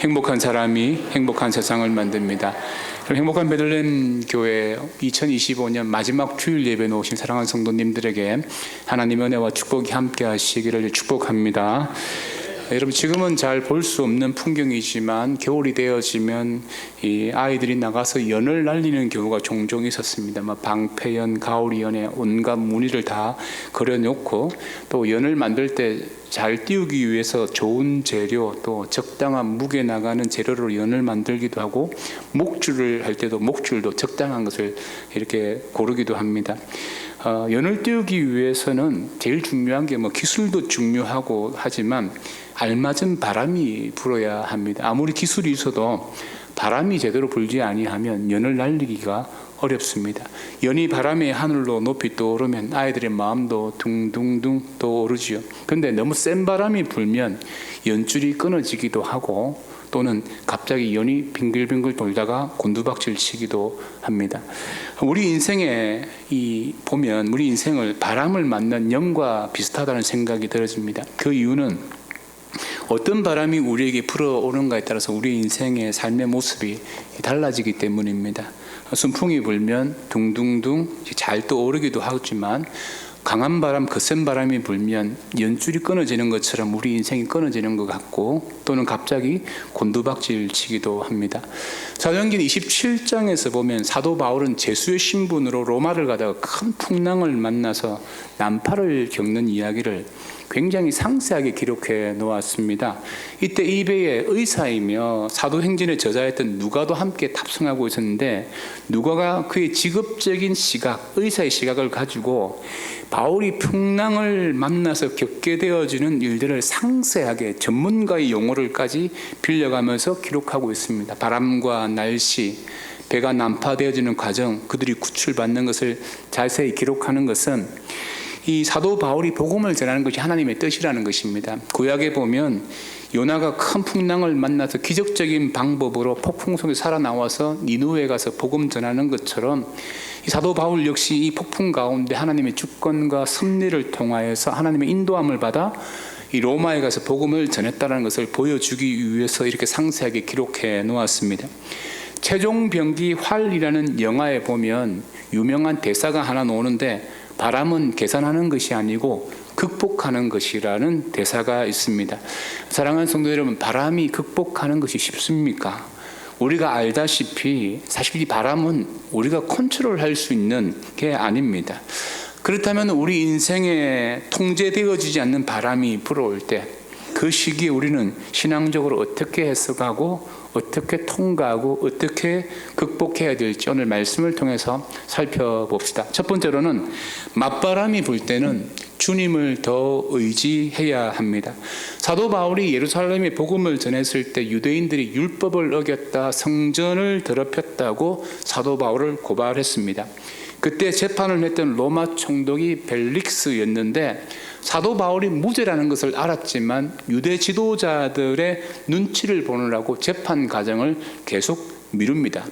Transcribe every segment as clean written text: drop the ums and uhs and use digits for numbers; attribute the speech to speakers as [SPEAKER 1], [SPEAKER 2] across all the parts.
[SPEAKER 1] 행복한 사람이 행복한 세상을 만듭니다. 행복한 베들레헴 교회 2025년 마지막 주일 예배에 오신 사랑하는 성도님들에게 하나님의 은혜와 축복이 함께 하시기를 축복합니다. 여러분, 지금은 잘 볼 수 없는 풍경이지만 겨울이 되어지면 이 아이들이 나가서 연을 날리는 경우가 종종 있었습니다. 방패연, 가오리연에 온갖 무늬를 다 그려놓고 또 연을 만들 때 잘 띄우기 위해서 좋은 재료, 또 적당한 무게 나가는 재료로 연을 만들기도 하고, 목줄을 할 때도 목줄도 적당한 것을 이렇게 고르기도 합니다. 연을 띄우기 위해서는 제일 중요한 게 기술도 중요하고 하지만 알맞은 바람이 불어야 합니다. 아무리 기술이 있어도 바람이 제대로 불지 아니하면 연을 날리기가 어렵습니다. 연이 바람의 하늘로 높이 떠오르면 아이들의 마음도 둥둥둥 떠오르지요. 그런데 너무 센 바람이 불면 연줄이 끊어지기도 하고, 또는 갑자기 연이 빙글빙글 돌다가 곤두박질 치기도 합니다. 우리 인생에 보면 우리 인생을 바람을 맞는 연과 비슷하다는 생각이 들어집니다. 그 이유는 어떤 바람이 우리에게 불어오는가에 따라서 우리 인생의 삶의 모습이 달라지기 때문입니다. 순풍이 불면 둥둥둥 잘 떠오르기도 하지만, 강한 바람, 거센 바람이 불면 연줄이 끊어지는 것처럼 우리 인생이 끊어지는 것 같고, 또는 갑자기 곤두박질 치기도 합니다. 사도행전 27장에서 보면 사도 바울은 제수의 신분으로 로마를 가다가 큰 풍랑을 만나서 난파를 겪는 이야기를 굉장히 상세하게 기록해 놓았습니다. 이때 이 배의 의사이며 사도행전의 저자였던 누가도 함께 탑승하고 있었는데, 누가가 그의 직업적인 시각, 의사의 시각을 가지고 바울이 풍랑을 만나서 겪게 되어지는 일들을 상세하게 전문가의 용어를까지 빌려가면서 기록하고 있습니다. 바람과 날씨, 배가 난파되어지는 과정, 그들이 구출받는 것을 자세히 기록하는 것은 이 사도 바울이 복음을 전하는 것이 하나님의 뜻이라는 것입니다. 구약에 보면 요나가 큰 풍랑을 만나서 기적적인 방법으로 폭풍 속에 살아나와서 니느웨에 가서 복음 전하는 것처럼, 이 사도 바울 역시 이 폭풍 가운데 하나님의 주권과 섭리를 통하여서 하나님의 인도함을 받아 이 로마에 가서 복음을 전했다는 것을 보여주기 위해서 이렇게 상세하게 기록해 놓았습니다. 최종병기 활이라는 영화에 보면 유명한 대사가 하나 나오는데, 바람은 계산하는 것이 아니고 극복하는 것이라는 대사가 있습니다. 사랑하는 성도 여러분, 바람이 극복하는 것이 쉽습니까? 우리가 알다시피 사실 이 바람은 우리가 컨트롤할 수 있는 게 아닙니다. 그렇다면 우리 인생에 통제되어지지 않는 바람이 불어올 때, 그 시기에 우리는 신앙적으로 어떻게 해석하고 어떻게 통과하고 어떻게 극복해야 될지 오늘 말씀을 통해서 살펴봅시다. 첫 번째로는 맞바람이 불 때는 주님을 더 의지해야 합니다. 사도 바울이 예루살렘에 복음을 전했을 때 유대인들이 율법을 어겼다, 성전을 더럽혔다고 사도 바울을 고발했습니다. 그때 재판을 했던 로마 총독이 벨릭스였는데, 사도 바울이 무죄라는 것을 알았지만 유대 지도자들의 눈치를 보느라고 재판 과정을 계속 미룹니다.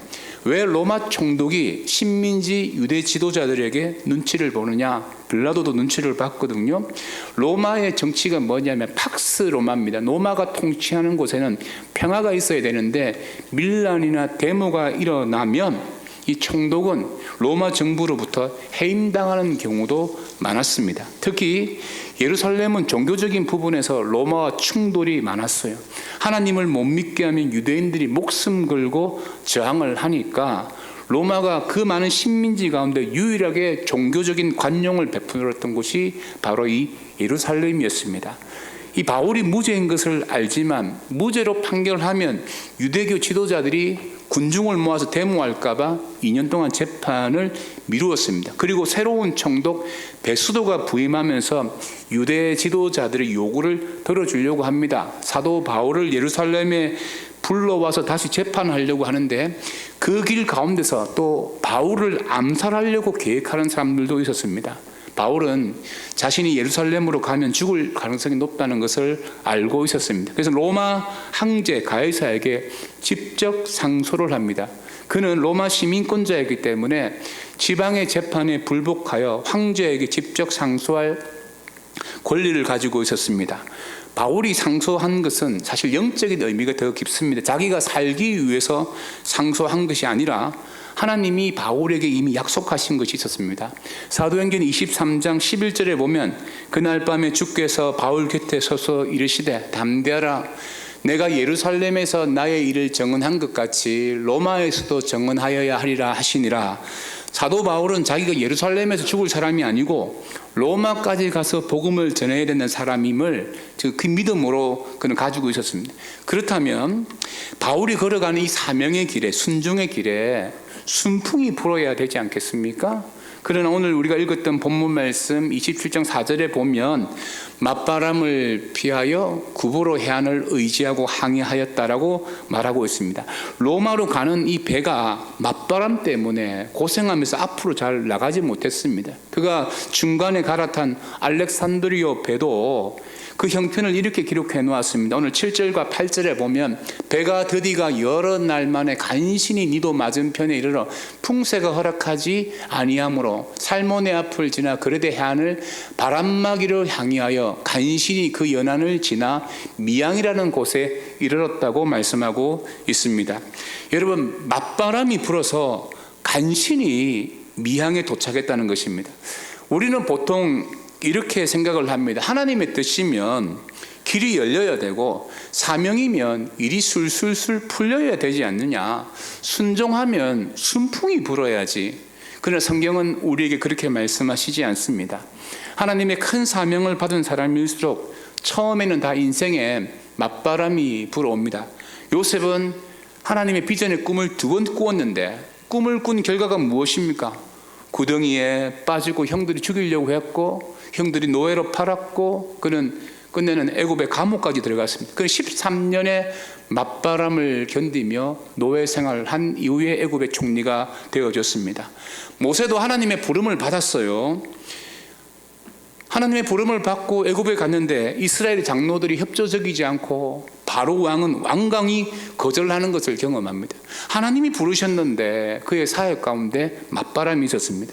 [SPEAKER 1] 왜 로마 총독이 식민지 유대 지도자들에게 눈치를 보느냐? 빌라도도 눈치를 봤거든요. 로마의 정치가 뭐냐면 팍스 로마입니다. 로마가 통치하는 곳에는 평화가 있어야 되는데, 밀란이나 데모가 일어나면 이 총독은 로마 정부로부터 해임당하는 경우도 많았습니다. 특히 예루살렘은 종교적인 부분에서 로마와 충돌이 많았어요. 하나님을 못 믿게 하면 유대인들이 목숨 걸고 저항을 하니까 로마가 그 많은 식민지 가운데 유일하게 종교적인 관용을 베풀었던 곳이 바로 이 예루살렘이었습니다. 이 바울이 무죄인 것을 알지만 무죄로 판결하면 유대교 지도자들이 군중을 모아서 데모할까봐 2년 동안 재판을 미루었습니다. 그리고 새로운 총독 베수도가 부임하면서 유대 지도자들의 요구를 들어주려고 합니다. 사도 바울을 예루살렘에 불러와서 다시 재판하려고 하는데, 그 길 가운데서 또 바울을 암살하려고 계획하는 사람들도 있었습니다. 바울은 자신이 예루살렘으로 가면 죽을 가능성이 높다는 것을 알고 있었습니다. 그래서 로마 황제 가이사에게 직접 상소를 합니다. 그는 로마 시민권자이기 때문에 지방의 재판에 불복하여 황제에게 직접 상소할 권리를 가지고 있었습니다. 바울이 상소한 것은 사실 영적인 의미가 더 깊습니다. 자기가 살기 위해서 상소한 것이 아니라 하나님이 바울에게 이미 약속하신 것이 있었습니다. 사도행전 23장 11절에 보면 그날 밤에 주께서 바울 곁에 서서 이르시되 담대하라 내가 예루살렘에서 나의 일을 정언한 것 같이 로마에서도 정언하여야 하리라 하시니라. 사도 바울은 자기가 예루살렘에서 죽을 사람이 아니고 로마까지 가서 복음을 전해야 되는 사람임을 그 믿음으로 그는 가지고 있었습니다. 그렇다면 바울이 걸어가는 이 사명의 길에, 순종의 길에 순풍이 불어야 되지 않겠습니까? 그러나 오늘 우리가 읽었던 본문 말씀 27장 4절에 보면 맞바람을 피하여 구보로 해안을 의지하고 항해하였다라고 말하고 있습니다. 로마로 가는 이 배가 맞바람 때문에 고생하면서 앞으로 잘 나가지 못했습니다. 그가 중간에 갈아탄 알렉산드리오 배도 그 형편을 이렇게 기록해 놓았습니다. 오늘 7절과 8절에 보면 배가 드디가 여러 날 만에 간신히 니도 맞은편에 이르러 풍세가 허락하지 아니하므로 살모네 앞을 지나 그레데 해안을 바람막이로 향하여 간신히 그 연안을 지나 미양이라는 곳에 이르렀다고 말씀하고 있습니다. 여러분, 맞바람이 불어서 간신히 미양에 도착했다는 것입니다. 우리는 보통 이렇게 생각을 합니다. 하나님의 뜻이면 길이 열려야 되고 사명이면 일이 술술술 풀려야 되지 않느냐. 순종하면 순풍이 불어야지. 그러나 성경은 우리에게 그렇게 말씀하시지 않습니다. 하나님의 큰 사명을 받은 사람일수록 처음에는 다 인생에 맞바람이 불어옵니다. 요셉은 하나님의 비전의 꿈을 2번 꾸었는데 꿈을 꾼 결과가 무엇입니까? 구덩이에 빠지고 형들이 죽이려고 했고 형들이 노예로 팔았고 그는 끝내는 애굽의 감옥까지 들어갔습니다. 그 13년의 맞바람을 견디며 노예 생활을 한 이후에 애굽의 총리가 되어졌습니다. 모세도 하나님의 부름을 받았어요. 하나님의 부름을 받고 애굽에 갔는데 이스라엘 장로들이 협조적이지 않고 바로 왕은 완강히 거절하는 것을 경험합니다. 하나님이 부르셨는데 그의 사역 가운데 맞바람이 있었습니다.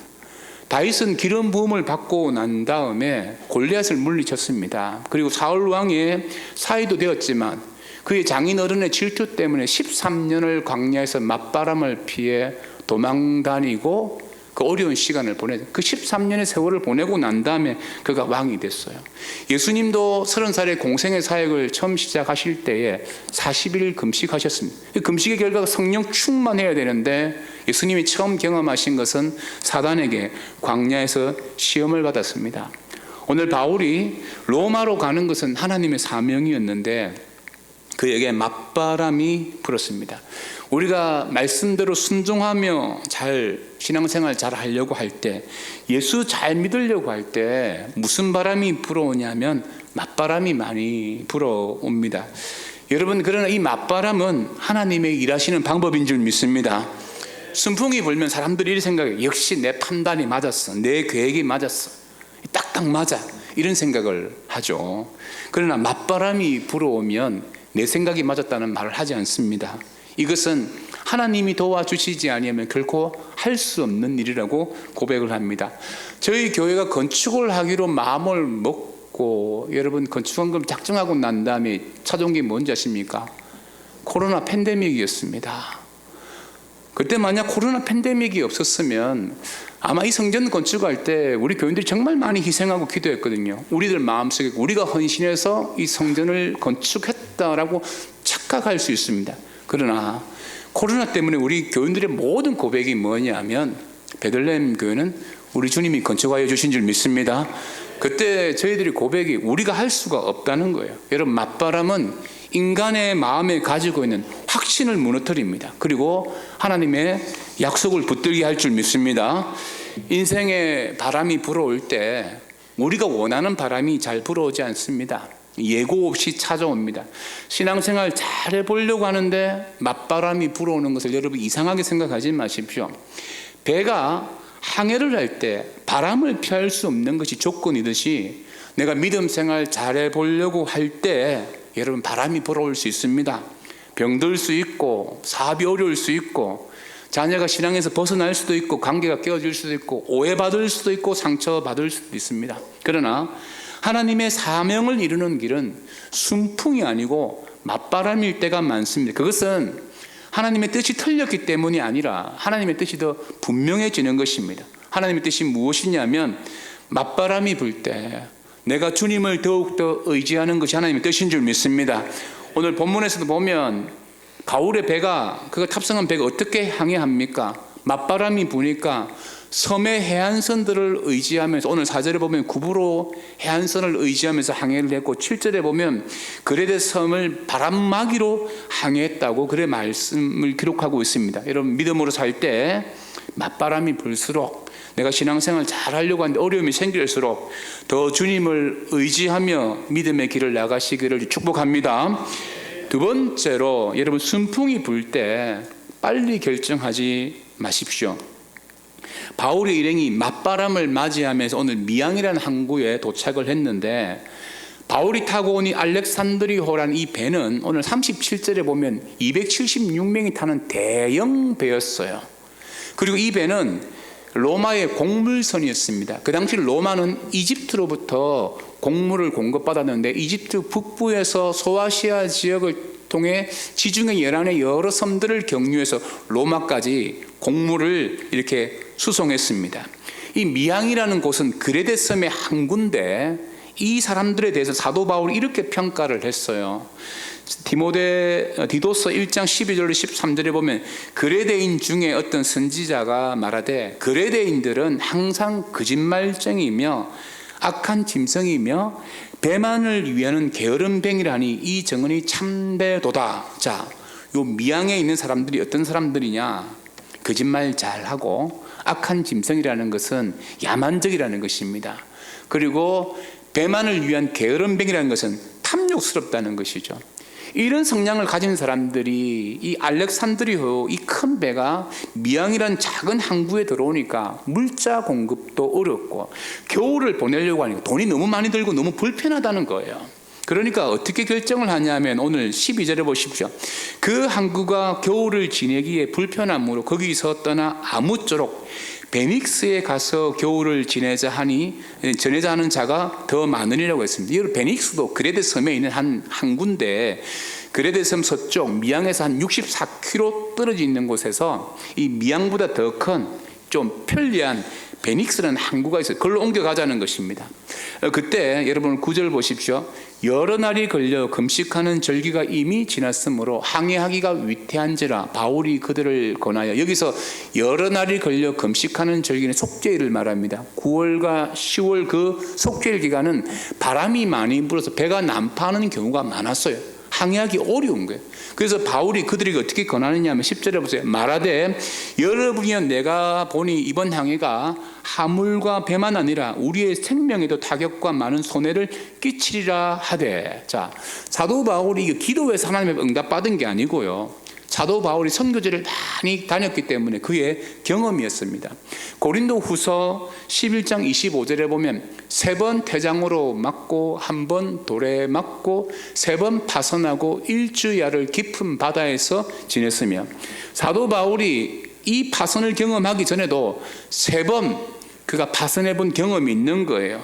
[SPEAKER 1] 다윗은 기름 부음을 받고 난 다음에 골리앗을 물리쳤습니다. 그리고 사울 왕의 사위도 되었지만 그의 장인어른의 질투 때문에 13년을 광야에서 맞바람을 피해 도망다니고 그 어려운 시간을 보내죠. 그 13년의 세월을 보내고 난 다음에 그가 왕이 됐어요. 예수님도 30살에 공생의 사역을 처음 시작하실 때에 40일 금식하셨습니다. 금식의 결과가 성령 충만해야 되는데 예수님이 처음 경험하신 것은 사단에게 광야에서 시험을 받았습니다. 오늘 바울이 로마로 가는 것은 하나님의 사명이었는데 그에게 맞바람이 불었습니다. 우리가 말씀대로 순종하며 잘 신앙생활 잘 하려고 할 때, 예수 잘 믿으려고 할 때 무슨 바람이 불어오냐면 맞바람이 많이 불어옵니다. 여러분, 그러나 이 맞바람은 하나님의 일하시는 방법인 줄 믿습니다. 순풍이 불면 사람들이 이렇게 생각해요. 역시 내 판단이 맞았어. 내 계획이 맞았어. 딱딱 맞아. 이런 생각을 하죠. 그러나 맞바람이 불어오면 내 생각이 맞았다는 말을 하지 않습니다. 이것은 하나님이 도와주시지 아니하면 결코 할 수 없는 일이라고 고백을 합니다. 저희 교회가 건축을 하기로 마음을 먹고 여러분 건축원금 작정하고 난 다음에 찾아온 게 뭔지 아십니까? 코로나 팬데믹이었습니다. 그때 만약 코로나 팬데믹이 없었으면 아마 이 성전 건축할 때 우리 교인들이 정말 많이 희생하고 기도했거든요. 우리들 마음속에 우리가 헌신해서 이 성전을 건축했다라고 착각할 수 있습니다. 그러나 코로나 때문에 우리 교인들의 모든 고백이 뭐냐면 베들레헴 교회는 우리 주님이 건축하여 주신 줄 믿습니다. 그때 저희들이 고백이 우리가 할 수가 없다는 거예요. 여러분, 맞바람은 인간의 마음에 가지고 있는 확신을 무너뜨립니다. 그리고 하나님의 약속을 붙들게 할 줄 믿습니다. 인생에 바람이 불어올 때 우리가 원하는 바람이 잘 불어오지 않습니다. 예고 없이 찾아옵니다. 신앙생활 잘 해보려고 하는데 맞바람이 불어오는 것을 여러분 이상하게 생각하지 마십시오. 배가 항해를 할 때 바람을 피할 수 없는 것이 조건이듯이 내가 믿음 생활 잘 해보려고 할 때 여러분 바람이 불어올 수 있습니다. 병들 수 있고 사업이 어려울 수 있고 자녀가 신앙에서 벗어날 수도 있고 관계가 깨어질 수도 있고 오해받을 수도 있고 상처받을 수도 있습니다. 그러나 하나님의 사명을 이루는 길은 순풍이 아니고 맞바람일 때가 많습니다. 그것은 하나님의 뜻이 틀렸기 때문이 아니라 하나님의 뜻이 더 분명해지는 것입니다. 하나님의 뜻이 무엇이냐면 맞바람이 불 때 내가 주님을 더욱더 의지하는 것이 하나님의 뜻인 줄 믿습니다. 오늘 본문에서도 보면 바울의 배가, 그가 탑승한 배가 어떻게 항해합니까? 맞바람이 부니까 섬의 해안선들을 의지하면서, 오늘 4절에 보면 구부로 해안선을 의지하면서 항해를 했고 7절에 보면 그레데 섬을 바람막이로 항해했다고 그의 말씀을 기록하고 있습니다. 여러분, 믿음으로 살 때 맞바람이 불수록, 내가 신앙생활 잘 하려고 하는데 어려움이 생길수록 더 주님을 의지하며 믿음의 길을 나가시기를 축복합니다. 두 번째로, 여러분, 순풍이 불 때 빨리 결정하지 마십시오. 바울의 일행이 맞바람을 맞이하면서 오늘 미양이라는 항구에 도착을 했는데, 바울이 타고 온 이 알렉산드리호라는 이 배는 오늘 37절에 보면 276명이 타는 대형 배였어요. 그리고 이 배는 로마의 곡물선이었습니다. 그 당시 로마는 이집트로부터 곡물을 공급받았는데 이집트 북부에서 소아시아 지역을 통해 지중해 연안의 여러 섬들을 경유해서 로마까지 곡물을 이렇게 수송했습니다. 이 미항이라는 곳은 그레데 섬의 항구인데 이 사람들에 대해서 사도 바울이 이렇게 평가를 했어요. 디도서 1장 12절 13절에 보면 그레데인 중에 어떤 선지자가 말하되 그레데인들은 항상 거짓말쟁이며 악한 짐승이며 배만을 위하는 게으름뱅이라니 이 정언이 참되도다. 자, 요 미항에 있는 사람들이 어떤 사람들이냐? 거짓말 잘하고 악한 짐승이라는 것은 야만적이라는 것입니다. 그리고 배만을 위한 게으름뱅이라는 것은 탐욕스럽다는 것이죠. 이런 성향을 가진 사람들이 이 알렉산드리호 이 큰 배가 미항이라는 작은 항구에 들어오니까 물자 공급도 어렵고 겨울을 보내려고 하니까 돈이 너무 많이 들고 너무 불편하다는 거예요. 그러니까 어떻게 결정을 하냐면 오늘 12절에 보십시오. 그 항구가 겨울을 지내기에 불편함으로 거기서 떠나 아무쪼록 베닉스에 가서 겨울을 지내자 하는 자가 더 많으리라고 했습니다. 이 베닉스도 그레데 섬에 있는 한 항구인데 그레데 섬 서쪽 미항에서 한 64km 떨어져 있는 곳에서 이 미항보다 더 큰 좀 편리한 베닉스라는 항구가 있어요. 그걸로 옮겨가자는 것입니다. 그때 여러분 9절 보십시오. 여러 날이 걸려 금식하는 절기가 이미 지났으므로 항해하기가 위태한지라 바울이 그들을 권하여, 여기서 여러 날이 걸려 금식하는 절기는 속죄일을 말합니다. 9월과 10월 그 속죄일 기간은 바람이 많이 불어서 배가 난파하는 경우가 많았어요. 항해하기 어려운 거예요. 그래서 바울이 그들에게 어떻게 권하느냐 하면 10절에 보세요. 말하되 여러분이여 내가 보니 이번 항해가 하물과 배만 아니라 우리의 생명에도 타격과 많은 손해를 끼치리라 하되. 자, 사도 바울이 기도해서 하나님의 응답받은 게 아니고요, 사도 바울이 선교지를 많이 다녔기 때문에 그의 경험이었습니다. 고린도 후서 11장 25절에 보면 3번 태장으로 맞고 1번 돌에 맞고 3번 파선하고 일주야를 깊은 바다에서 지냈으며, 사도 바울이 이 파선을 경험하기 전에도 3번 그가 파선해 본 경험이 있는 거예요.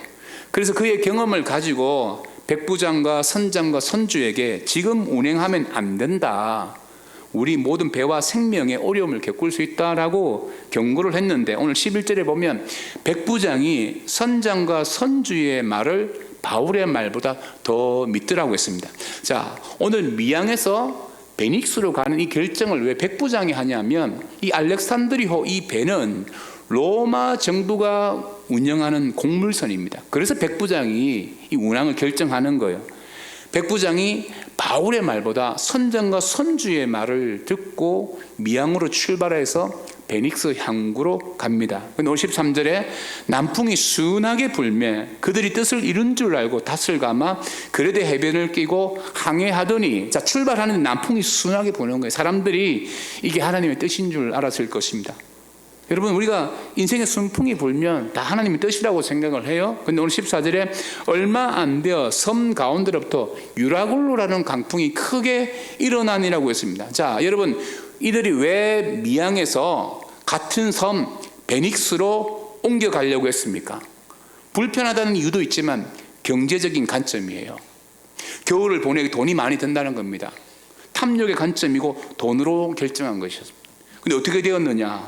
[SPEAKER 1] 그래서 그의 경험을 가지고 백부장과 선장과 선주에게 지금 운행하면 안 된다, 우리 모든 배와 생명의 어려움을 겪을 수 있다라고 경고를 했는데, 오늘 11절에 보면 백부장이 선장과 선주의 말을 바울의 말보다 더 믿더라고 했습니다. 자, 오늘 미항에서 베닉스로 가는 이 결정을 왜 백부장이 하냐면, 이 알렉산드리호 이 배는 로마 정부가 운영하는 곡물선입니다. 그래서 백부장이 이 운항을 결정하는 거예요. 백부장이 바울의 말보다 선장과 선주의 말을 듣고 미항으로 출발해서 베닉스 항구로 갑니다. 오늘 13절에 남풍이 순하게 불매 그들이 뜻을 이룬 줄 알고 닷을 감아 그레데 해변을 끼고 항해하더니, 자, 출발하는 남풍이 순하게 부는 거예요. 사람들이 이게 하나님의 뜻인 줄 알았을 것입니다. 여러분, 우리가 인생의 순풍이 불면 다 하나님의 뜻이라고 생각을 해요. 근데 오늘 14절에 얼마 안 되어 섬 가운데로부터 유라굴로라는 강풍이 크게 일어나니라고 했습니다. 자, 여러분, 이들이 왜 미항에서 같은 섬 베닉스로 옮겨가려고 했습니까? 불편하다는 이유도 있지만 경제적인 관점이에요. 교우를 보내기 돈이 많이 든다는 겁니다. 탐욕의 관점이고 돈으로 결정한 것이었습니다. 근데 어떻게 되었느냐?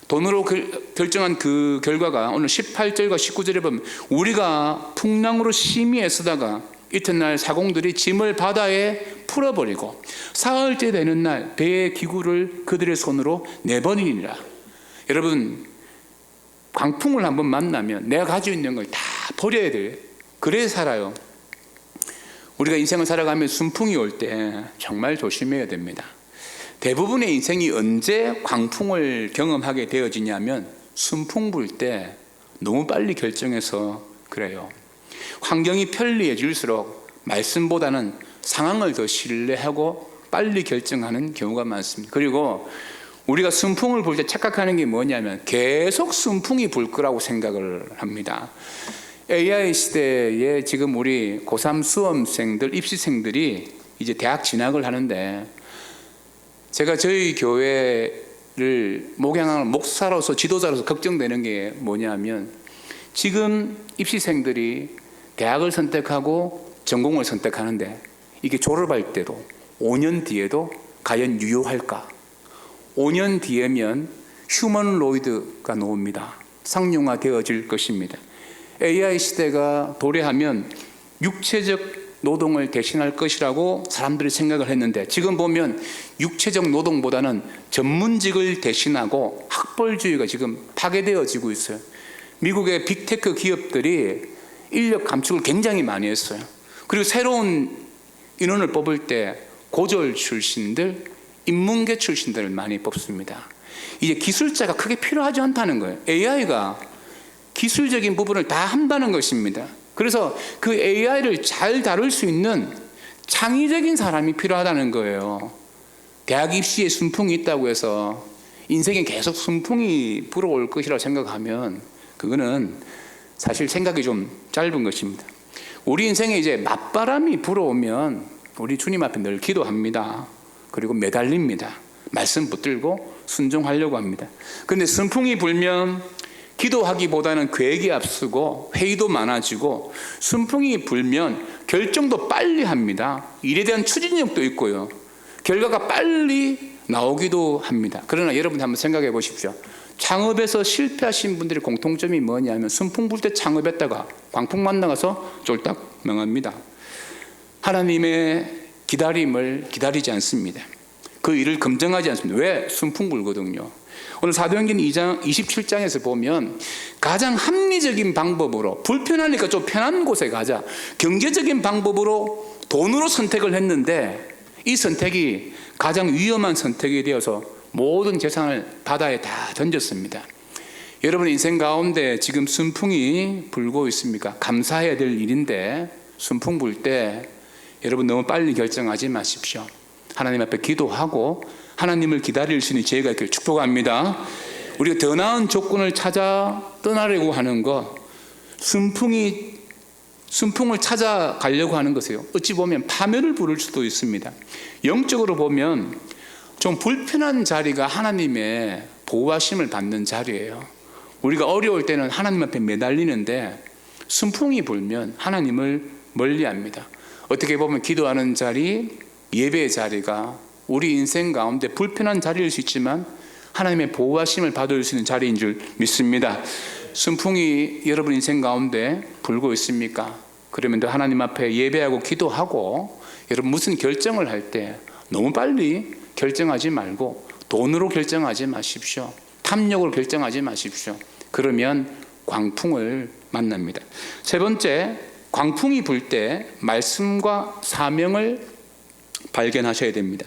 [SPEAKER 1] 돈으로 결정한 그 결과가 오늘 18절과 19절에 보면 우리가 풍랑으로 심히 애쓰다가 이튿날 사공들이 짐을 바다에 풀어버리고 사흘째 되는 날 배의 기구를 그들의 손으로 내버리니라. 여러분, 광풍을 한번 만나면 내가 가지고 있는 걸 다 버려야 돼요. 그래 살아요. 우리가 인생을 살아가면 순풍이 올 때 정말 조심해야 됩니다. 대부분의 인생이 언제 광풍을 경험하게 되어지냐면 순풍 불 때 너무 빨리 결정해서 그래요. 환경이 편리해질수록 말씀보다는 상황을 더 신뢰하고 빨리 결정하는 경우가 많습니다. 그리고 우리가 순풍을 불 때 착각하는 게 뭐냐면 계속 순풍이 불 거라고 생각을 합니다. AI 시대에 지금 우리 고3 수험생들, 입시생들이 이제 대학 진학을 하는데 제가 저희 교회를 목양하는 목사로서 지도자로서 걱정되는 게 뭐냐면 지금 입시생들이 대학을 선택하고 전공을 선택하는데 이게 졸업할 때도 5년 뒤에도 과연 유효할까? 5년 뒤에면 휴머노이드가 나옵니다. 상용화되어질 것입니다. AI 시대가 도래하면 육체적 노동을 대신할 것이라고 사람들이 생각을 했는데 지금 보면 육체적 노동보다는 전문직을 대신하고 학벌주의가 지금 파괴되어지고 있어요. 미국의 빅테크 기업들이 인력 감축을 굉장히 많이 했어요. 그리고 새로운 인원을 뽑을 때 고졸 출신들, 인문계 출신들을 많이 뽑습니다. 이제 기술자가 크게 필요하지 않다는 거예요. AI가 기술적인 부분을 다 한다는 것입니다. 그래서 그 AI를 잘 다룰 수 있는 창의적인 사람이 필요하다는 거예요. 대학 입시에 순풍이 있다고 해서 인생에 계속 순풍이 불어올 것이라고 생각하면 그거는 사실 생각이 좀 짧은 것입니다. 우리 인생에 이제 맞바람이 불어오면 우리 주님 앞에 늘 기도합니다. 그리고 매달립니다. 말씀 붙들고 순종하려고 합니다. 그런데 순풍이 불면 기도하기보다는 계획이 앞서고 회의도 많아지고 순풍이 불면 결정도 빨리 합니다. 일에 대한 추진력도 있고요. 결과가 빨리 나오기도 합니다. 그러나 여러분 한번 생각해 보십시오. 창업에서 실패하신 분들의 공통점이 뭐냐면 순풍 불 때 창업했다가 광풍 만나가서 쫄딱 망합니다. 하나님의 기다림을 기다리지 않습니다. 그 일을 검증하지 않습니다. 왜? 순풍 불거든요. 오늘 사도행전 2장 27장에서 보면 가장 합리적인 방법으로 불편하니까 좀 편한 곳에 가자. 경제적인 방법으로 돈으로 선택을 했는데 이 선택이 가장 위험한 선택이 되어서 모든 재산을 바다에 다 던졌습니다. 여러분 인생 가운데 지금 순풍이 불고 있습니까? 감사해야 될 일인데 순풍 불 때 여러분 너무 빨리 결정하지 마십시오. 하나님 앞에 기도하고 하나님을 기다릴 수 있는 지혜가 있기를 축복합니다. 우리가 더 나은 조건을 찾아 떠나려고 하는 것, 순풍을 찾아가려고 하는 것이에요. 어찌 보면 파멸을 부를 수도 있습니다. 영적으로 보면 좀 불편한 자리가 하나님의 보호하심을 받는 자리예요. 우리가 어려울 때는 하나님 앞에 매달리는데 순풍이 불면 하나님을 멀리합니다. 어떻게 보면 기도하는 자리, 예배의 자리가 우리 인생 가운데 불편한 자리일 수 있지만 하나님의 보호하심을 받을 수 있는 자리인 줄 믿습니다. 순풍이 여러분 인생 가운데 불고 있습니까? 그러면 또 하나님 앞에 예배하고 기도하고 여러분 무슨 결정을 할 때 너무 빨리 결정하지 말고 돈으로 결정하지 마십시오. 탐욕으로 결정하지 마십시오. 그러면 광풍을 만납니다. 세 번째, 광풍이 불 때 말씀과 사명을 발견하셔야 됩니다.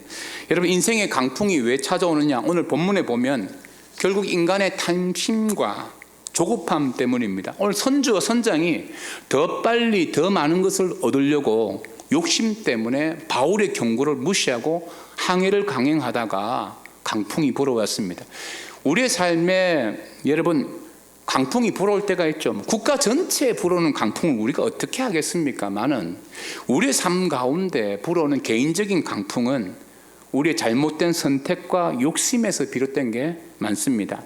[SPEAKER 1] 여러분 인생의 강풍이 왜 찾아오느냐? 오늘 본문에 보면 결국 인간의 탐심과 조급함 때문입니다. 오늘 선주와 선장이 더 빨리 더 많은 것을 얻으려고 욕심 때문에 바울의 경고를 무시하고 항해를 강행하다가 강풍이 불어왔습니다. 우리의 삶에 여러분 강풍이 불어올 때가 있죠. 국가 전체에 불어오는 강풍을 우리가 어떻게 하겠습니까마는 우리의 삶 가운데 불어오는 개인적인 강풍은 우리의 잘못된 선택과 욕심에서 비롯된 게 많습니다.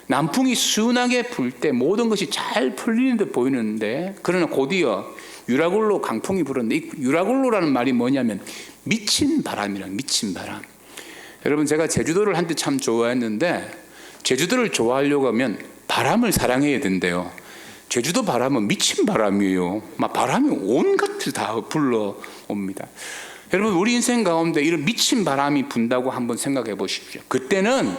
[SPEAKER 1] 남풍이 순하게 불 때 모든 것이 잘 풀리는 듯 보이는데 그러나 곧이어 유라굴로 강풍이 불었는데, 이 유라굴로라는 말이 뭐냐면 미친 바람이란, 미친 바람. 여러분, 제가 제주도를 한때 참 좋아했는데, 제주도를 좋아하려고 하면 바람을 사랑해야 된대요. 제주도 바람은 미친 바람이에요. 막 바람이 온갖 다 불러옵니다. 여러분, 우리 인생 가운데 이런 미친 바람이 분다고 한번 생각해 보십시오. 그때는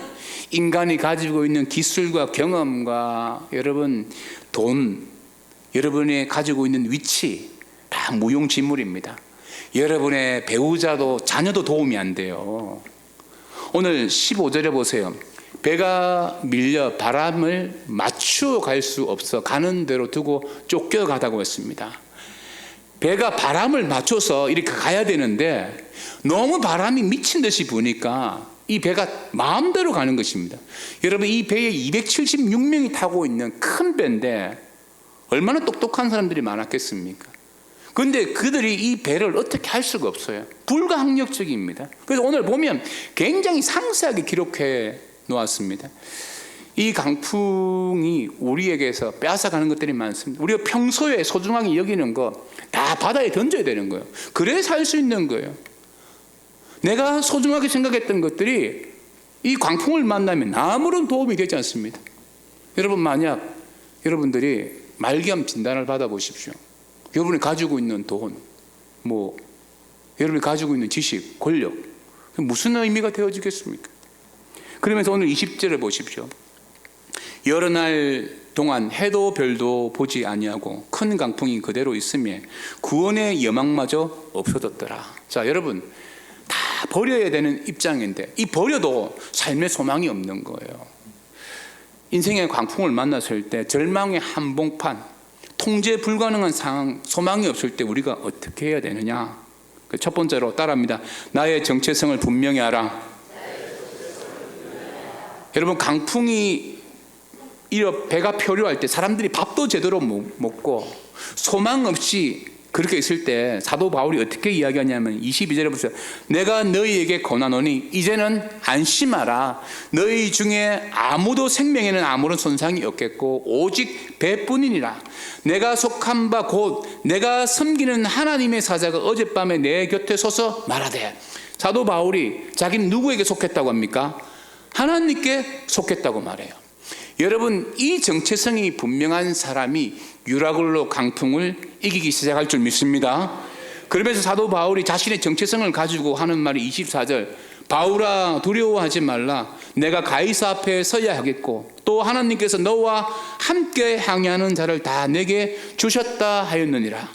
[SPEAKER 1] 인간이 가지고 있는 기술과 경험과 여러분 돈, 여러분이 가지고 있는 위치 다 무용지물입니다. 여러분의 배우자도 자녀도 도움이 안 돼요. 오늘 15절에 보세요. 배가 밀려 바람을 맞추어 갈 수 없어 가는 대로 두고 쫓겨가다고 했습니다. 배가 바람을 맞춰서 이렇게 가야 되는데 너무 바람이 미친 듯이 부니까 이 배가 마음대로 가는 것입니다. 여러분, 이 배에 276명이 타고 있는 큰 배인데 얼마나 똑똑한 사람들이 많았겠습니까? 그런데 그들이 이 배를 어떻게 할 수가 없어요. 불가항력적입니다. 그래서 오늘 보면 굉장히 상세하게 기록해 놓았습니다. 이 강풍이 우리에게서 빼앗아가는 것들이 많습니다. 우리가 평소에 소중하게 여기는 거 다 바다에 던져야 되는 거예요. 그래야 살 수 있는 거예요. 내가 소중하게 생각했던 것들이 이 강풍을 만나면 아무런 도움이 되지 않습니다. 여러분, 만약 여러분들이 말기암 진단을 받아보십시오. 여러분이 가지고 있는 돈, 여러분이 가지고 있는 지식, 권력, 무슨 의미가 되어지겠습니까? 그러면서 오늘 20절을 보십시오. 여러 날 동안 해도 별도 보지 아니하고 큰 강풍이 그대로 있으며 구원의 여망마저 없어졌더라. 자, 여러분, 다 버려야 되는 입장인데 이 버려도 삶의 소망이 없는 거예요. 인생의 강풍을 만났을 때 절망의 한복판, 통제 불가능한 상황, 소망이 없을 때 우리가 어떻게 해야 되느냐? 첫 번째로 따라합니다. 나의 정체성을 분명히 알아. 여러분, 강풍이 배가 표류할 때 사람들이 밥도 제대로 못 먹고 소망 없이 그렇게 있을 때 사도 바울이 어떻게 이야기하냐면 22절에 보세요. 내가 너희에게 권하노니 이제는 안심하라. 너희 중에 아무도 생명에는 아무런 손상이 없겠고 오직 배뿐이니라. 내가 속한 바 곧 내가 섬기는 하나님의 사자가 어젯밤에 내 곁에 서서 말하되. 사도 바울이 자기는 누구에게 속했다고 합니까? 하나님께 속했다고 말해요. 여러분, 이 정체성이 분명한 사람이 유라굴로 강풍을 이기기 시작할 줄 믿습니다. 그러면서 사도 바울이 자신의 정체성을 가지고 하는 말이 24절. 바울아, 두려워하지 말라. 내가 가이사 앞에 서야 하겠고 또 하나님께서 너와 함께 항해하는 자를 다 내게 주셨다 하였느니라.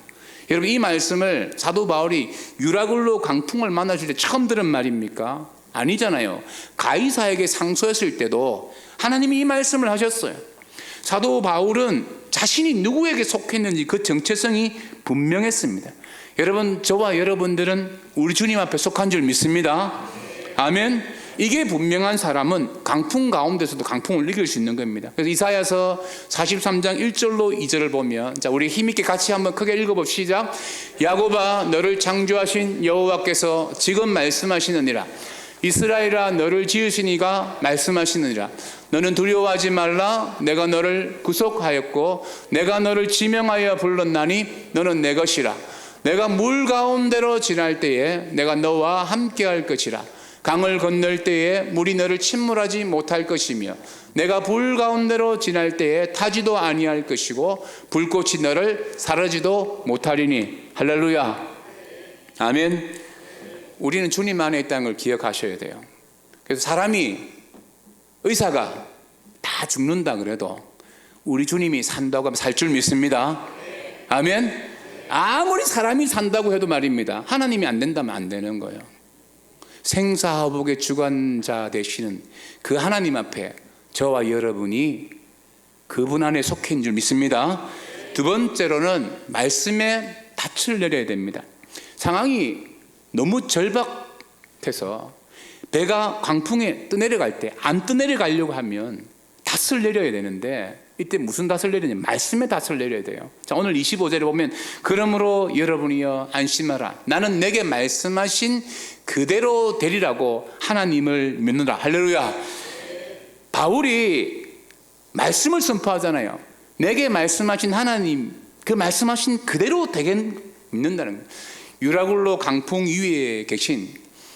[SPEAKER 1] 여러분, 이 말씀을 사도 바울이 유라굴로 강풍을 만나실 때 처음 들은 말입니까? 아니잖아요. 가이사에게 상소했을 때도 하나님이 이 말씀을 하셨어요. 사도 바울은 자신이 누구에게 속했는지 그 정체성이 분명했습니다. 여러분, 저와 여러분들은 우리 주님 앞에 속한 줄 믿습니다. 아멘. 이게 분명한 사람은 강풍 가운데서도 강풍을 이길 수 있는 겁니다. 그래서 이사야서 43장 1절로 2절을 보면, 자, 우리 힘있게 같이 한번 크게 읽어봅시다. 야곱아, 너를 창조하신 여호와께서 지금 말씀하시느니라. 이스라엘아, 너를 지으신 이가 말씀하시느니라. 너는 두려워하지 말라. 내가 너를 구속하였고 내가 너를 지명하여 불렀나니 너는 내 것이라. 내가 물 가운데로 지날 때에 내가 너와 함께할 것이라. 강을 건널 때에 물이 너를 침몰하지 못할 것이며 내가 불 가운데로 지날 때에 타지도 아니할 것이고 불꽃이 너를 사르지도 못하리니. 할렐루야. 아멘. 우리는 주님 안에 있다는 걸 기억하셔야 돼요. 그래서 사람이, 의사가 다 죽는다 그래도 우리 주님이 산다고 하면 살 줄 믿습니다. 아멘. 아무리 사람이 산다고 해도 말입니다, 하나님이 안 된다면 안 되는 거예요. 생사화복의 주관자 되시는 그 하나님 앞에 저와 여러분이 그분 안에 속해 있는 줄 믿습니다. 두 번째로는 말씀에 닻을 내려야 됩니다. 상황이 너무 절박해서 배가 강풍에 떠내려갈 때 안 떠내려가려고 하면 닻을 내려야 되는데, 이때 무슨 닻을 내리냐면 말씀의 닻을 내려야 돼요. 자, 오늘 25절에 보면 그러므로 여러분이여 안심하라. 나는 내게 말씀하신 그대로 되리라고 하나님을 믿느라. 할렐루야. 바울이 말씀을 선포하잖아요. 내게 말씀하신 하나님 그 말씀하신 그대로 되게 믿는다는 거예요. 유라굴로 강풍 위에 계신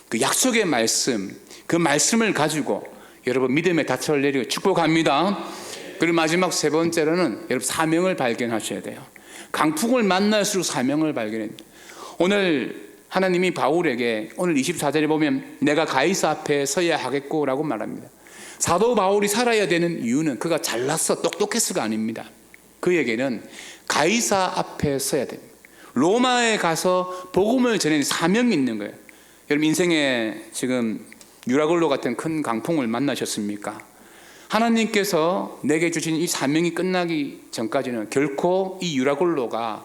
[SPEAKER 1] 그 약속의 말씀, 그 말씀을 가지고 여러분 믿음의 닻을 내리고 축복합니다. 그리고 마지막 세 번째로는 여러분 사명을 발견하셔야 돼요. 강풍을 만날수록 사명을 발견해야 돼요. 오늘 하나님이 바울에게 오늘 24절에 보면 내가 가이사 앞에 서야 하겠고라고 말합니다. 사도 바울이 살아야 되는 이유는 그가 잘났어 똑똑했어가 아닙니다. 그에게는 가이사 앞에 서야 됩니다. 로마에 가서 복음을 전하는 사명이 있는 거예요. 여러분 인생에 지금 유라굴로 같은 큰 강풍을 만나셨습니까? 하나님께서 내게 주신 이 사명이 끝나기 전까지는 결코 이 유라굴로가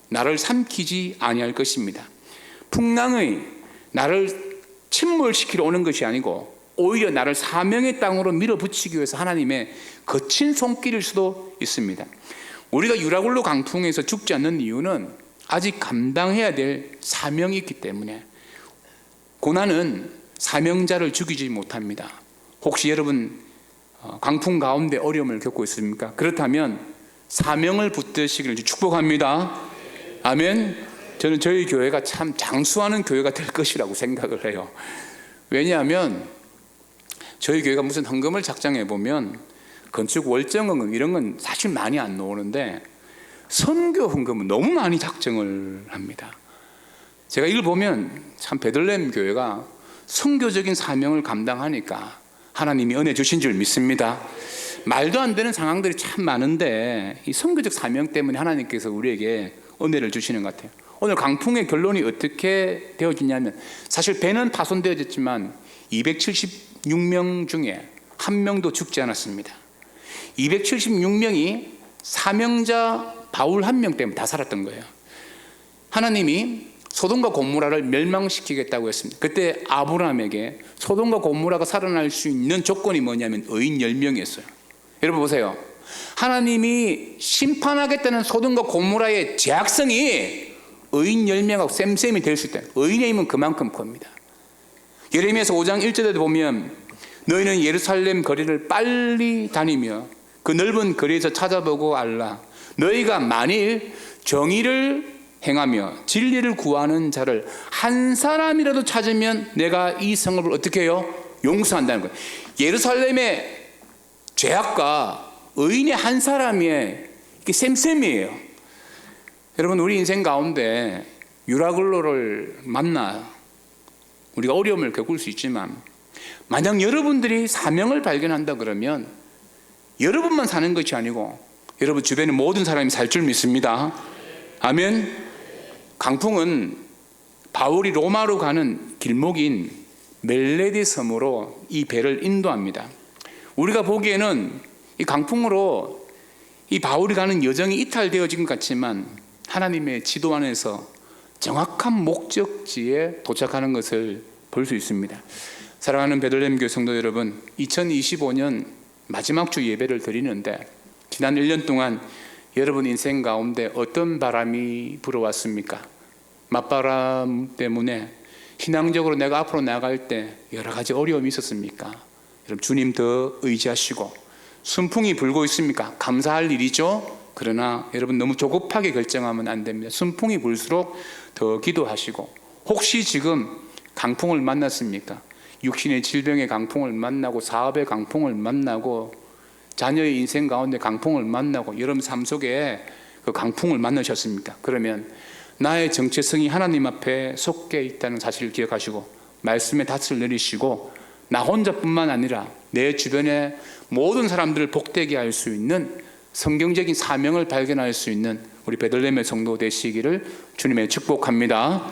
[SPEAKER 1] 나를 삼키지 아니할 것입니다. 풍랑의 나를 침몰시키러 오는 것이 아니고 오히려 나를 사명의 땅으로 밀어붙이기 위해서 하나님의 거친 손길일 수도 있습니다. 우리가 유라굴로 강풍에서 죽지 않는 이유는 아직 감당해야 될 사명이 있기 때문에. 고난은 사명자를 죽이지 못합니다. 혹시 여러분 강풍 가운데 어려움을 겪고 있습니까? 그렇다면 사명을 붙드시기를 축복합니다. 아멘. 저는 저희 교회가 참 장수하는 교회가 될 것이라고 생각을 해요. 왜냐하면 저희 교회가 무슨 헌금을 작정해 보면 건축 월정 헌금 이런 건 사실 많이 안 나오는데 선교 헌금은 너무 많이 작정을 합니다. 제가 이걸 보면 참 베들레헴 교회가 선교적인 사명을 감당하니까 하나님이 은혜 주신 줄 믿습니다. 말도 안 되는 상황들이 참 많은데 이 선교적 사명 때문에 하나님께서 우리에게 은혜를 주시는 것 같아요. 오늘 강풍의 결론이 어떻게 되어지냐면 사실 배는 파손되어졌지만 276명 중에 한 명도 죽지 않았습니다. 276명이 사명자 바울 한 명 때문에 다 살았던 거예요. 하나님이 소돔과 고모라를 멸망시키겠다고 했습니다. 그때 아브라함에게 소돔과 고모라가 살아날 수 있는 조건이 뭐냐면 의인 10명이었어요. 여러분 보세요. 하나님이 심판하겠다는 소돔과 고모라의 제약성이 의인 10명하고 쌤쌤이 될 수 있다. 의인의 힘은 그만큼 큽니다. 예레미야서 5장 1절에 보면 너희는 예루살렘 거리를 빨리 다니며 그 넓은 거리에서 찾아보고 알라. 너희가 만일 정의를 행하며 진리를 구하는 자를 한 사람이라도 찾으면 내가 이 성읍을 어떻게 해요? 용서한다는 거예요. 예루살렘의 죄악과 의인의 한 사람의 이게 셈셈이에요. 여러분 우리 인생 가운데 유라굴로를 만나 우리가 어려움을 겪을 수 있지만 만약 여러분들이 사명을 발견한다 그러면 여러분만 사는 것이 아니고 여러분 주변의 모든 사람이 살 줄 믿습니다. 아멘. 강풍은 바울이 로마로 가는 길목인 멜레디 섬으로 이 배를 인도합니다. 우리가 보기에는 이 강풍으로 이 바울이 가는 여정이 이탈되어진 것 같지만 하나님의 지도 안에서 정확한 목적지에 도착하는 것을 볼 수 있습니다. 사랑하는 베들레헴 교회 성도 여러분, 2025년 마지막 주 예배를 드리는데 지난 1년 동안 여러분 인생 가운데 어떤 바람이 불어왔습니까? 맞바람 때문에 신앙적으로 내가 앞으로 나아갈 때 여러 가지 어려움이 있었습니까? 여러분 주님 더 의지하시고 순풍이 불고 있습니까? 감사할 일이죠. 그러나 여러분 너무 조급하게 결정하면 안 됩니다. 순풍이 불수록 더 기도하시고 혹시 지금 강풍을 만났습니까? 육신의 질병의 강풍을 만나고 사업의 강풍을 만나고 자녀의 인생 가운데 강풍을 만나고 여러분 삶 속에 그 강풍을 만나셨습니까? 그러면 나의 정체성이 하나님 앞에 솟게 있다는 사실을 기억하시고 말씀에 닻을 내리시고 나 혼자뿐만 아니라 내 주변의 모든 사람들을 복되게 할 수 있는 성경적인 사명을 발견할 수 있는 우리 베들레헴의 성도 되시기를 주님의 축복합니다.